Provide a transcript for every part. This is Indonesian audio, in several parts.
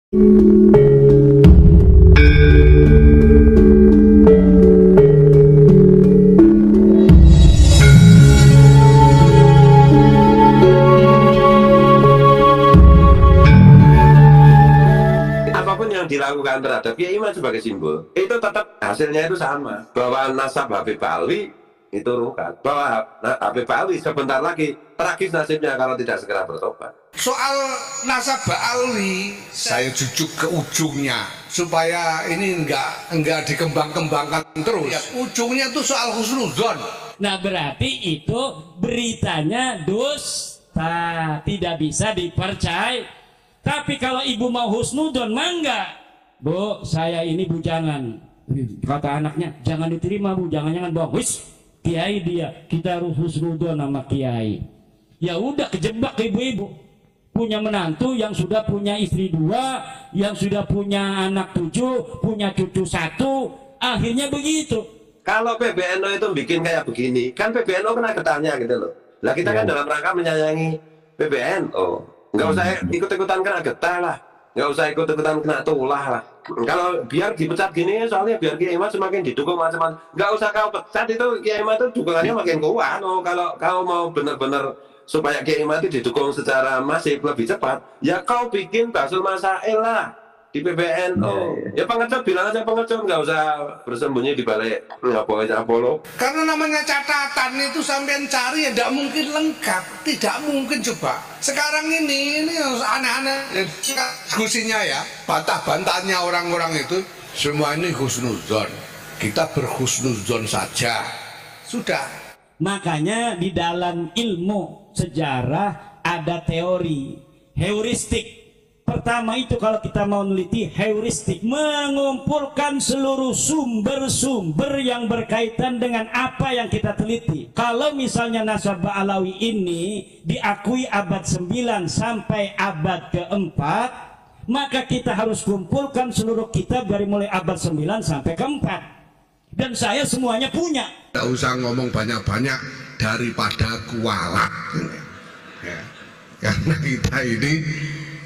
Apapun yang dilakukan terhadap Kiai Imam sebagai simbol, itu tetap hasilnya itu sama. Bahwa nasab Habib Alwi itu rukat. Bahwa Habib Alwi sebentar lagi tragis nasibnya kalau tidak segera bertobat. Soal nasab Alwi, saya jujuk ke ujungnya supaya ini enggak dikembang-kembangkan terus. Ya, ujungnya itu soal husnudzon. Nah berarti itu beritanya dusta, tidak bisa dipercaya. Tapi kalau ibu mau husnudzon, mangga. Bu, saya ini bujangan. Kata anaknya, jangan diterima bu, jangan-jangan bohong. Wis, kiai dia, kita harus husnudzon sama kiai. Ya udah, kejebak ibu-ibu. Punya menantu yang sudah punya istri 2, yang sudah punya anak 7, punya cucu 1, akhirnya begitu. Kalau PBNO itu bikin kayak begini, kan PBNO kena getahnya gitu loh. Lah kita kan dalam rangka menyayangi PBNO. Nggak usah ikut-ikutan kena getah lah, nggak usah ikut-ikutan kena tulah lah. Kalau biar dipecat gini, soalnya biar Kiai Imam semakin didukung macam-macam. Nggak usah kau pecat, itu Kiai Imam itu dukungannya makin kuat. Oh, kalau kau mau benar-benar supaya Kiai Imam itu didukung secara masif lebih cepat, ya kau bikin Basul Masail lah di PBNO. Ya pengecut bilang aja pengecut, nggak usah bersembunyi di balik Apollo. Karena namanya catatan itu sampean cari ya tidak mungkin lengkap, tidak mungkin coba. Sekarang ini aneh-aneh diskusinya ya, bantah-bantahnya orang-orang itu semua ini husnudzon. Kita berhusnudzon saja, sudah. Makanya di dalam ilmu sejarah ada teori heuristik. Pertama itu kalau kita mau meneliti heuristik, mengumpulkan seluruh sumber-sumber yang berkaitan dengan apa yang kita teliti. Kalau misalnya nasab Alawi ini diakui abad 9 sampai abad ke-4, maka kita harus kumpulkan seluruh kitab dari mulai abad 9 sampai ke-4. Dan saya semuanya punya. Tidak usah ngomong banyak-banyak daripada kualat. Ya. Karena kita ini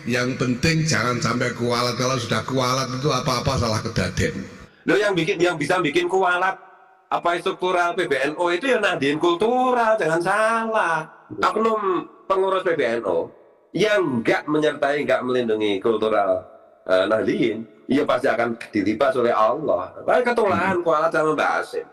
yang penting jangan sampai kualat. Kalau sudah kualat itu apa-apa salah kedaden. Loh, yang bisa bikin kualat apa struktural PBNO itu ya Nahdien kultural, jangan salah. Oknum pengurus PBNO yang nggak menyertai, nggak melindungi kultural Nahdien, ya pasti akan dilibas oleh Allah. Ketulahan kualat sama Mbak Asim,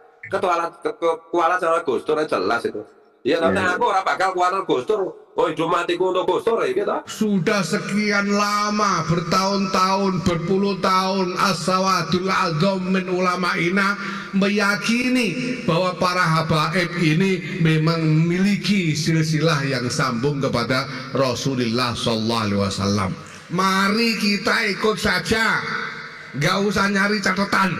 kualat sama Gus Dur jelas itu. Ya tapi aku ora bakal kualat Gus Dur. Oh, hidup matiku untuk Gus Dur ya gitu. Sudah sekian lama, bertahun-tahun, berpuluh tahun, as-sawadul azam min ulama'ina meyakini bahwa para habaib ini memang memiliki silsilah yang sambung kepada Rasulullah sallallahu alaihi wasallam. Mari kita ikut saja, nggak usah nyari catatan.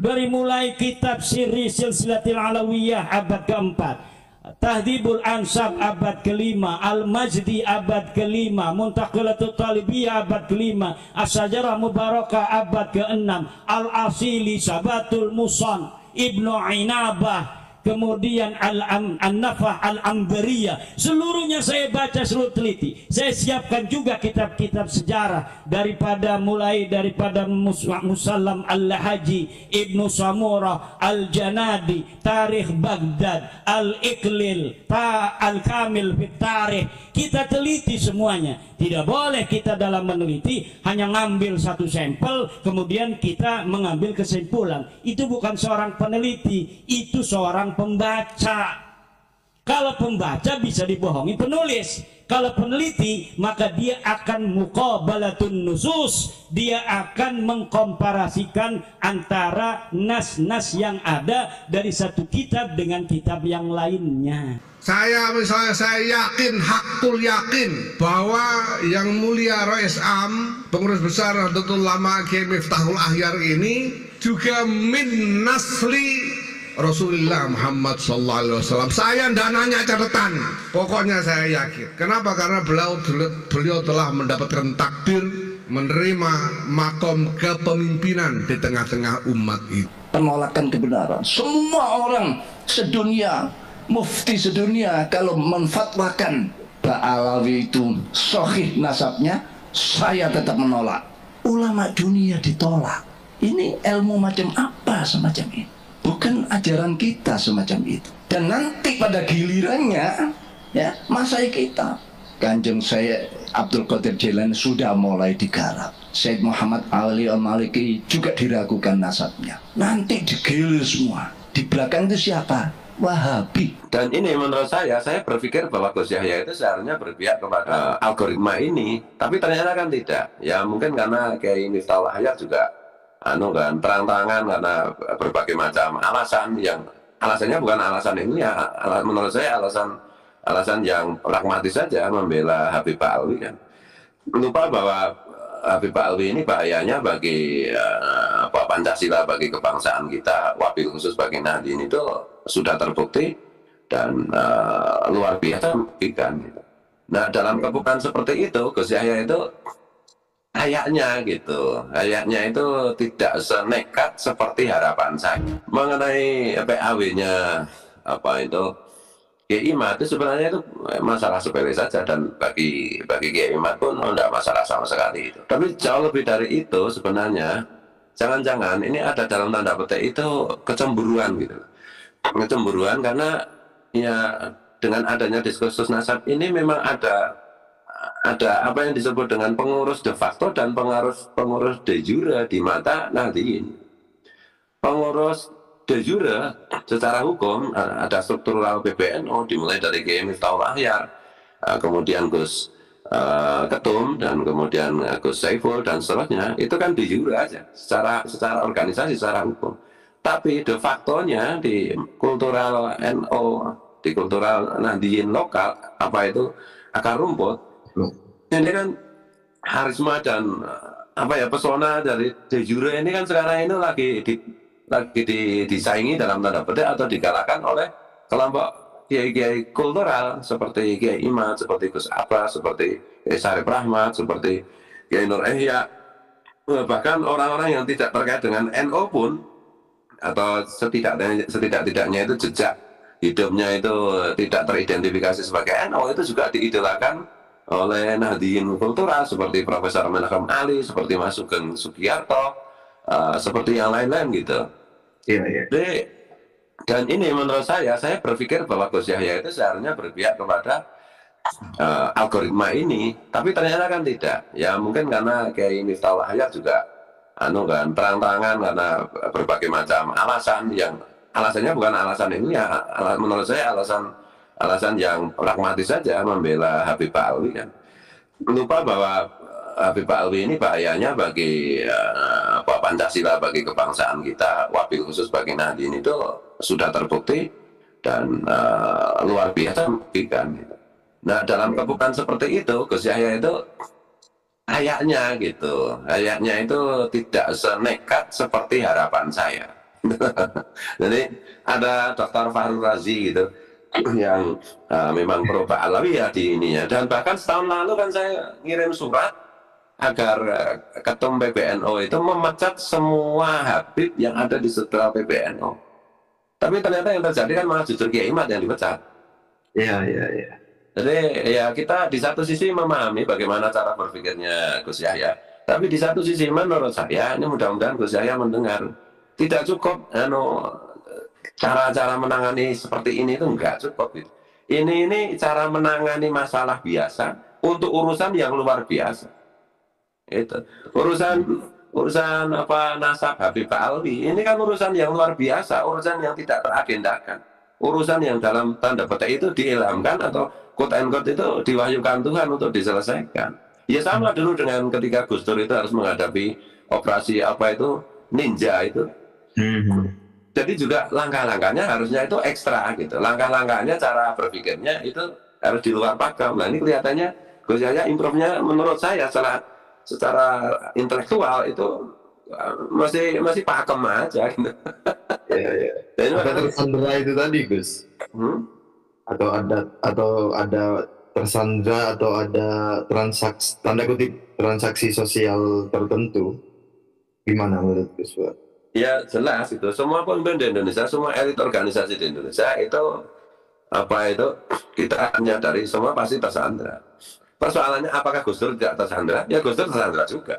Dari mulai kitab Sirri Silsilatil Alawiyah abad ke-4, Tahdhibul Ansab abad ke-5, Al-Majdi abad ke-5, Muntaqilatul Talibiyah abad ke-5, As-Sajarah Mubarakah abad ke-6, Al-Asili Sabatul Musan, Ibnu Inabah, kemudian An-Nafah Al-Ambariyah. Seluruhnya saya baca, seluruh teliti. Saya siapkan juga kitab-kitab sejarah mulai daripada Musallam Al-Lahaji, Ibnu Samurah, Al-Janadi, Tarikh Baghdad, Al-Iqlil, Al-Kamil fit Tarikh. Kita teliti semuanya. Tidak boleh kita dalam meneliti hanya ngambil satu sampel kemudian kita mengambil kesimpulan. Itu bukan seorang peneliti, itu seorang pembaca. Kalau pembaca bisa dibohongi penulis. Kalau peneliti maka dia akan muqabalatun nusus, dia akan mengkomparasikan antara nas-nas yang ada dari satu kitab dengan kitab yang lainnya. Misalnya saya yakin, hakul yakin bahwa yang mulia Rais Am, pengurus besar Nahdlatul Ulama Kiai Miftahul Ahyar ini juga min nasli Rasulullah Muhammad sallallahu alaihi wasallam. Saya ndak nanya catatan, pokoknya saya yakin. Kenapa? Karena beliau telah mendapatkan takdir menerima makom kepemimpinan di tengah-tengah umat itu. Penolakan kebenaran. Semua orang sedunia, mufti sedunia kalau menfatwakan Pak Alawi itu sahih nasabnya, saya tetap menolak. ulama dunia ditolak. Ini ilmu macam apa semacam ini? Bukan ajaran kita semacam itu. Dan nanti pada gilirannya, ya, masa kita, Kanjeng saya Abdul Qadir Jailani sudah mulai digarap. Syed Muhammad Ali Al-Maliki juga diragukan nasabnya. Nanti digilir semua. Di belakang itu siapa? Wahabi. Dan ini menurut saya berpikir bahwa Gus Yahya itu seharusnya berpihak kepada algoritma ini, tapi ternyata kan tidak. Ya mungkin karena Kiai Miftahul Ahyar juga kan terang-terangan karena berbagai macam alasan yang alasannya bukan alasan ini ya, menurut saya alasan yang pragmatis saja membela Habib Alwi kan. Lupa bahwa Habib Alwi ini bahayanya bagi Pancasila, bagi kebangsaan kita, wabil khusus bagi Nahdien itu sudah terbukti dan luar biasa membuktikan gitu. Nah dalam kebukaan seperti itu Gus Yahya itu kayaknya itu tidak senekat seperti harapan saya mengenai PAW-nya Kiai Imad. Itu sebenarnya itu masalah sepele saja, dan bagi Kiai Imad pun tidak masalah sama sekali itu. Tapi jauh lebih dari itu sebenarnya, jangan-jangan ini ada dalam tanda petik itu kecemburuan gitu. Kecemburuan karena ya dengan adanya diskursus nasab ini memang ada apa yang disebut dengan pengurus de facto dan pengurus de jure di mata Nahdien. Pengurus de jure secara hukum ada struktural PBNU dimulai dari Kiai Miftahul Ahyar, kemudian Gus Ketum, dan kemudian Gus Saiful dan seterusnya. Itu kan de jure aja secara organisasi, secara hukum. Tapi de factonya di kultural NU, di kultural Nahdien lokal, apa itu akar rumput, ini kan harisma dan pesona dari de jure ini kan sekarang ini lagi disaingi dalam tanda petik atau digalakkan oleh kelompok kiai-kiai kultural seperti Kiai Imad, seperti Gus Abbas, seperti Kiai Syarif Rahmat, seperti Kiai Nur Ihya, bahkan orang-orang yang tidak terkait dengan NU pun, atau setidak-tidaknya itu jejak hidupnya itu tidak teridentifikasi sebagai NU, itu juga diidolakan oleh Nahdien kultural seperti Profesor Menachem Ali, seperti Mas Sugeng Sugiarto, seperti yang lain-lain gitu. Iya. Dan ini menurut saya berpikir bahwa Gus Yahya itu seharusnya berpihak kepada algoritma ini, tapi ternyata kan tidak. Ya mungkin karena Kiai Miftahul Ahyar juga terang-terangan karena berbagai macam alasan yang alasannya bukan alasan ini ya, menurut saya alasan yang pragmatis saja membela Habib Alwi kan. Lupa bahwa Habib Alwi ini bahayanya bagi Pancasila, bagi kebangsaan kita, wabil khusus bagi Nahdien itu sudah terbukti dan luar biasa membuktikan gitu. Nah dalam kebukaan seperti itu Gus Yahya itu kayaknya itu tidak senekat seperti harapan saya. Jadi ada Dr. Fahru Razi gitu yang memang pro Ba'alawiyah di ininya, dan bahkan setahun lalu kan saya ngirim surat agar ketum PBNU itu memecat semua Habib yang ada di struktural PBNU. Tapi ternyata yang terjadi kan malah justru Kiai Imad yang dipecat. Iya. Jadi ya kita di satu sisi memahami bagaimana cara berpikirnya Gus Yahya, tapi di satu sisi menurut saya ini mudah-mudahan Gus Yahya mendengar, tidak cukup cara-cara menangani seperti ini itu enggak cukup gitu. Ini cara menangani masalah biasa untuk urusan yang luar biasa. Itu urusan nasab Habib Alwi ini kan urusan yang luar biasa, urusan yang tidak teragendakan, urusan yang dalam tanda petik itu diilhamkan atau quote and quote itu diwahyukan Tuhan untuk diselesaikan. Ya sama dulu dengan ketika Gus Dur itu harus menghadapi operasi ninja itu. Jadi juga langkah-langkahnya harusnya itu ekstra gitu. Langkah-langkahnya, cara berpikirnya itu harus di luar pakem. Nah ini kelihatannya Gus Yahya improve-nya menurut saya secara intelektual itu masih pakem aja gitu. Iya. Ada tersandera itu tadi Gus. Atau ada tersandra atau ada transaksi, tanda kutip transaksi sosial tertentu. Gimana menurut Gus? Ya jelas itu, semua pemimpin di Indonesia, semua elit organisasi di Indonesia itu kita menyadari semua pasti tersandra. Persoalannya apakah Gus Dur tidak tersandra? Ya Gus Dur tersandra juga.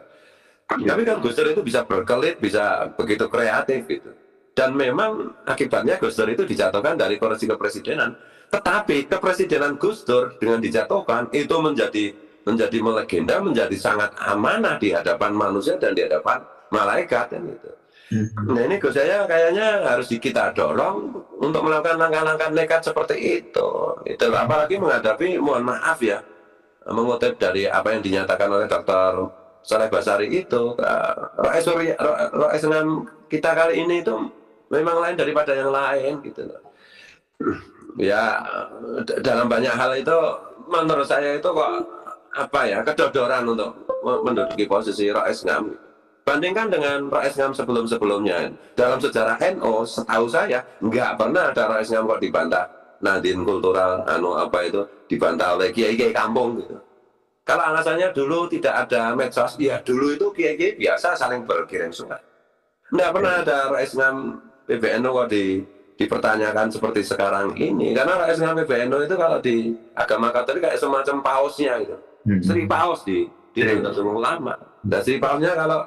Tapi kan Gus Dur itu bisa berkelit, bisa begitu kreatif gitu. Dan memang akibatnya Gus Dur itu dijatuhkan dari kursi kepresidenan. Tetapi kepresidenan Gus Dur dengan dijatuhkan itu menjadi melegenda, menjadi sangat amanah di hadapan manusia dan di hadapan malaikat kan gitu. Nah ini Gus saya kayaknya harus kita dorong untuk melakukan langkah-langkah nekat seperti itu. Itu apalagi menghadapi, mohon maaf ya, mengutip dari apa yang dinyatakan oleh Dr. Saleh Basari itu, Rois Ngam kita kali ini itu memang lain daripada yang lain gitu loh. Ya dalam banyak hal itu menurut saya itu kok apa ya, kedodoran untuk menduduki posisi Rois Ngam. Bandingkan dengan Rois Ngam sebelum-sebelumnya. Dalam sejarah NU, setahu saya nggak pernah ada Rois Ngam kok dibantah Nadine Kultural, dibantah oleh kiai-kiai kampung gitu. Kalau alasannya dulu tidak ada medsos, ya dulu itu kiai-kiai biasa saling berkirim surat. Nggak pernah ada Rois Ngam PBNU kok dipertanyakan seperti sekarang ini. Karena Rois Ngam PBNU itu kalau di agama Katolik kayak semacam pausnya gitu. Sri Paus di Nahdlatul Ulama. Dan Sri Pausnya kalau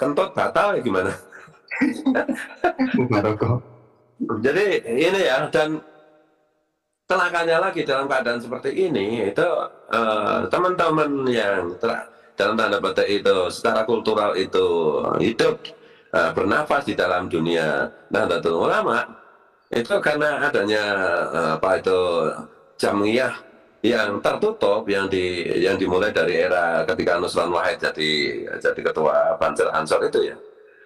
kentut batal ya gimana? Jadi ini ya, dan celakanya lagi dalam keadaan seperti ini itu teman-teman yang dalam tanda petik itu secara kultural itu hidup bernafas di dalam dunia Nahdlatul Ulama itu karena adanya jamiyah yang tertutup yang dimulai dari era ketika Nusron Wahid jadi ketua Banser Ansor itu ya.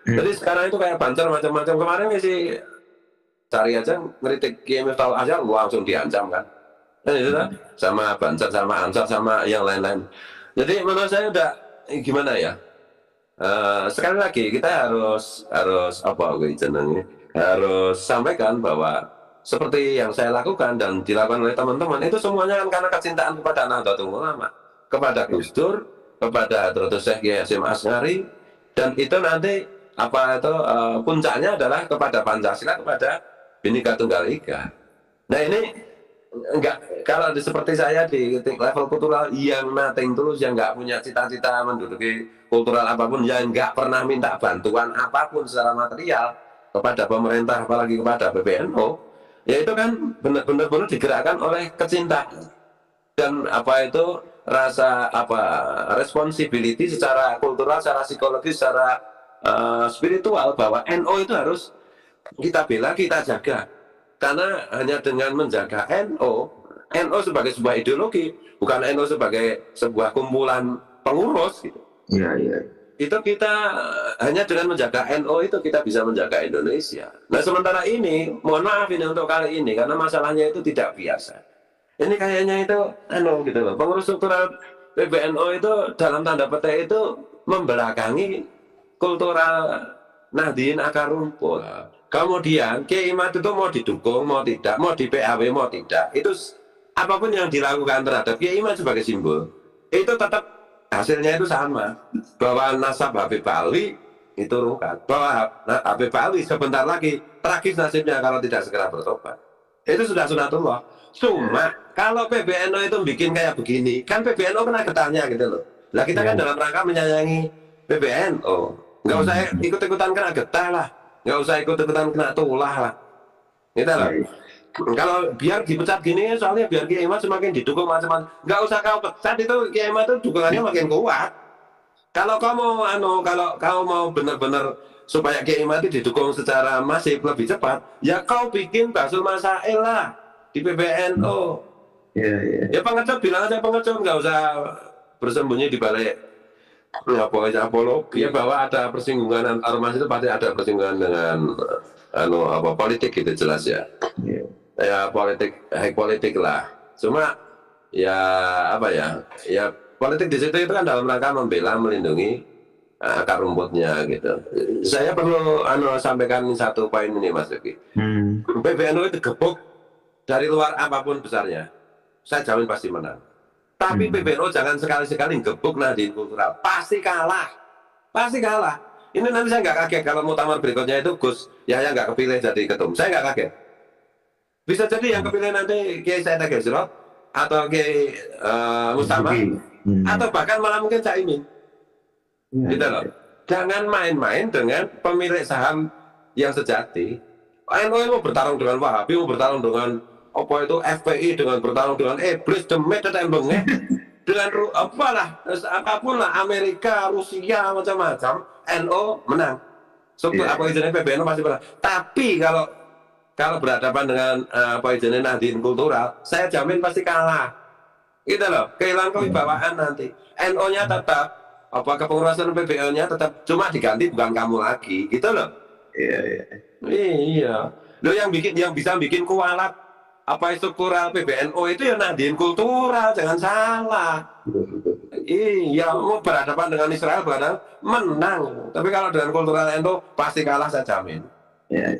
Jadi sekarang itu kayak Banser macam-macam. Kemarin sih cari aja ngeritik Kiai Miftahul Ahyar langsung diancam kan. Dan itu kan sama Banser sama Ansor sama yang lain-lain. Jadi menurut saya udah gimana ya? Sekali lagi kita harus harus sampaikan bahwa seperti yang saya lakukan dan dilakukan oleh teman-teman itu semuanya kan karena kecintaan kepada Nahdlatul Ulama, kepada Gus Dur, kepada Hadratus Syekh Kiai Hasyim Asy'ari, dan itu nanti puncaknya adalah kepada Pancasila, kepada Bhinneka Tunggal Ika. Nah ini enggak, kalau seperti saya di level kultural yang nothing tulus, yang enggak punya cita-cita menduduki kultural apapun, yang enggak pernah minta bantuan apapun secara material kepada pemerintah apalagi kepada PBNU, ya itu kan benar-benar digerakkan oleh kecintaan dan rasa responsibility secara kultural, secara psikologis, secara spiritual bahwa NU itu harus kita bela, kita jaga. Karena hanya dengan menjaga NU sebagai sebuah ideologi, bukan NU sebagai sebuah kumpulan pengurus gitu. Iya. Itu kita hanya dengan menjaga NU itu kita bisa menjaga Indonesia. Nah sementara ini, mohon maaf ini untuk kali ini karena masalahnya itu tidak biasa. Ini kayaknya itu gitu loh. Pengurus struktural PBNU itu dalam tanda petik itu membelakangi kultural Nahdien akar rumput. Kemudian Kiai Imad itu mau didukung, mau tidak, mau di PAW, mau tidak. Itu apapun yang dilakukan terhadap Kiai Imad sebagai simbol, itu tetap hasilnya itu sama, bahwa nasab Habib Ali itu rukat, bahwa Habib Ali sebentar lagi tragis nasibnya kalau tidak segera bertobat. Itu sudah sunatullah. Cuma kalau PBNU itu bikin kayak begini, kan PBNU kena getahnya gitu loh. Lah kita kan dalam rangka menyayangi PBNU, nggak usah ikut-ikutan kena getah lah, nggak usah ikut-ikutan kena tulah lah. Gitu loh. Kalau biar dipecat gini, soalnya biar Kiai Imad semakin didukung macam-macam. Nggak usah kau pecat itu, Kiai Imad itu dukungannya makin kuat. Kalau kau mau kalau kau mau benar-benar supaya Kiai Imad itu didukung secara masif lebih cepat, ya kau bikin Basul Masail lah di PBNU. Ya pengecut bilang aja pengecut, nggak usah bersembunyi di balik apologi. Ya bahwa ada persinggungan antar ormas itu pasti ada persinggungan dengan politik gitu jelas ya. Ya high politik lah. Cuma ya ya politik di situ itu kan dalam rangka membela, melindungi akar rumputnya gitu. Saya perlu sampaikan satu poin ini Mas Yogi. PBNU itu gebuk dari luar apapun besarnya, saya jamin pasti menang. Tapi PBNU jangan sekali-sekali gebuk Nahdien Kultural, pasti kalah. Ini nanti saya nggak kaget kalau muktamar berikutnya itu Gus Yahya nggak kepilih jadi ketum. Saya nggak kaget. Bisa jadi yang kepilih nanti Kiai Said Agil Sirot atau Kiai Mustafa atau bahkan malah mungkin Caimin. Gitu loh. Jangan main-main dengan pemilik saham yang sejati. NU mau bertarung dengan Wahabi, mau bertarung dengan apa itu FPI, dengan bertarung dengan iblis, demit, tetek bengek, dengan apalah, apapun lah, Amerika, Rusia, macam-macam, NU menang. Struktur apa izinnya PBNU pasti menang. Tapi kalau berhadapan dengan apa izinnya Nahdien Kultural, saya jamin pasti kalah. Gitu loh, kehilangan kewibawaan nanti. NU-nya tetap, apa kepengurusan PBNU-nya tetap, cuma diganti bukan kamu lagi, gitu loh. Iya. Lo yang bisa bikin kualat apa struktural PBNU itu ya Nahdien Kultural, jangan salah. Iya, mau berhadapan dengan Israel menang. Tapi kalau dengan kultural NU pasti kalah, saya jamin. Iya.